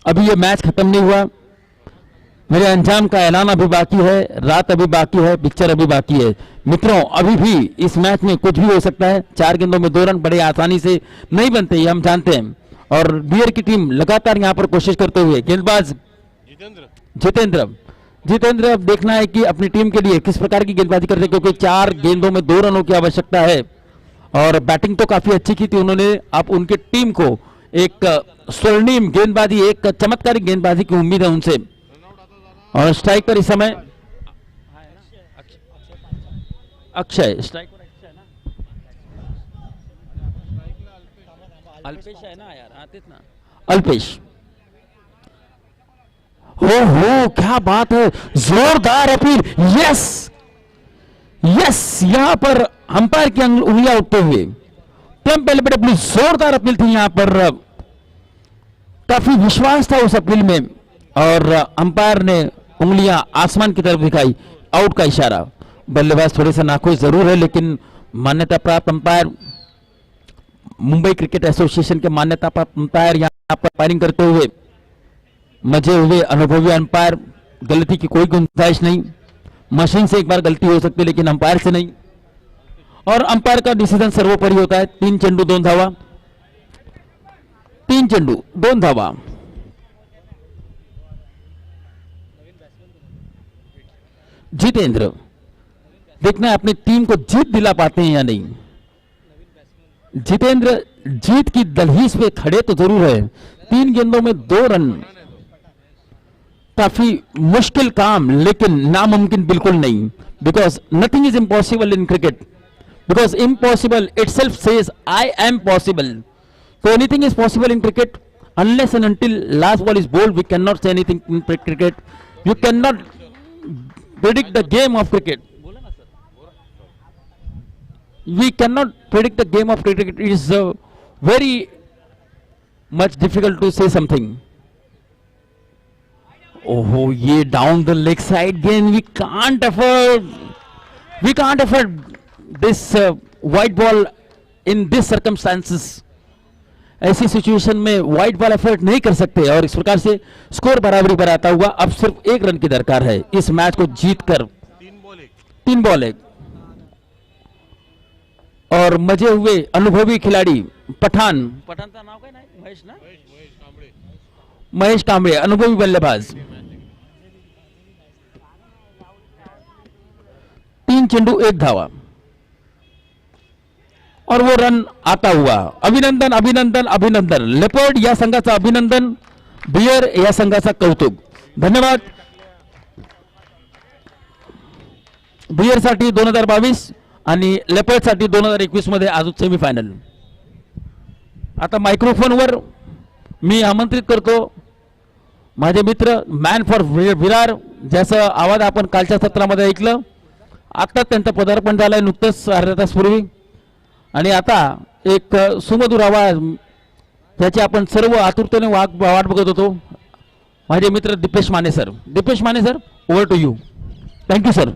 अभी ये मैच खत्म नहीं हुआ. मेरे अंजाम का ऐलान अभी बाकी है, रात अभी बाकी है, पिक्चर अभी बाकी है। मित्रों, अभी भी इस मैच में कुछ भी हो सकता है। 4 गेंदों में 2 रन बड़े आसानी से नहीं बनते, ये हम जानते हैं। और बियर की टीम लगातार यहाँ पर कोशिश करते हुए, गेंदबाज जितेंद्र अब देखना है कि अपनी टीम के लिए किस प्रकार की गेंदबाजी करते हैं, क्योंकि 4 गेंदों में 2 रनों की आवश्यकता है। और बैटिंग तो काफी अच्छी की थी उन्होंने। अब उनकी टीम को एक स्वर्णिम गेंदबाजी, एक चमत्कारिक गेंदबाजी की उम्मीद है उनसे। और स्ट्राइक पर इस समय अक्षय, स्ट्राइक पर अक्षय ना, अल्पेश है ना यार, आते ना अल्पेश। हो क्या बात है, जोरदार अपील, यस यस, यहां पर अंपायर की उंगलियां उठते हुए टेम्प एलिवेट अपनी जोरदार अपील थी यहां पर। काफी विश्वास था उस अपील में और अंपायर ने उंगलियां आसमान की तरफ दिखाई, आउट का इशारा। बल्लेबाज थोड़े से नाखुश जरूर है, लेकिन मान्यता प्राप्त अंपायर, मुंबई क्रिकेट एसोसिएशन के मान्यता प्राप्त अंपायर यहां पर फायरिंग करते हुए मजे हुए, अनुभवी अंपायर, गलती की कोई गुंजाइश नहीं। मशीन से एक बार गलती हो सकती है, लेकिन अंपायर से नहीं। और अंपायर का डिसीजन सर्वोपरि होता है। 3 चेंडू 2 धावा, 3 चेंडू 2 धावा। जितेंद्र, देखना है अपनी टीम को जीत दिला पाते हैं या नहीं। जितेंद्र जीत की दहलीज पे खड़े तो जरूर है। 3 गेंदों में 2 रन, काफी मुश्किल काम, लेकिन नामुमकिन बिल्कुल नहीं। Because nothing is impossible in cricket, because impossible itself says I am possible. So anything is possible in cricket unless and until last ball is bowled. We cannot say anything in cricket. You cannot predict the game of cricket. We cannot predict the game of cricket. It is very much difficult to say something. Oh, ye down the leg side again. We can't afford this white ball in this circumstances. ऐसी situation में white ball effort नहीं कर सकते और इस प्रकार से score बराबरी पर आता हुआ अब सिर्फ 1 रन की दरकार है इस मैच को जीतकर। 3 बॉल 1 और मजे हुए अनुभवी खिलाड़ी पठान का नाम क्या है? महेश ना, महेश कांबळे, अनुभवी बल्लेबाज। 3 चेंडू 1 धावा और वो रन आता हुआ। अभिनंदन अभिनंदन अभिनंदन, लेपर्ड या संघाचा अभिनंदन, बियर या संघाचा कौतुक, धन्यवाद। बियर साठी 2022 आणि लेपर्ड साठी 2021 मध्ये अजून सेमीफायनल। आता मायक्रोफोनवर मी आमंत्रित करतो माझे मित्र मॅन फॉर विरार, ज्याचा आवाज आपण कालच्या सत्रामध्ये ऐकलं। आता त्यांचं पदार्पण झालंय नुकतंच अर्ध्या तासपूर्वी आणि आता एक सुमधुर आवाज ज्याची आपण सर्व आतुरतेने वाट बघत होतो, माझे मित्र Dipesh Mane sir. Dipesh Mane sir, over to you. Thank you sir.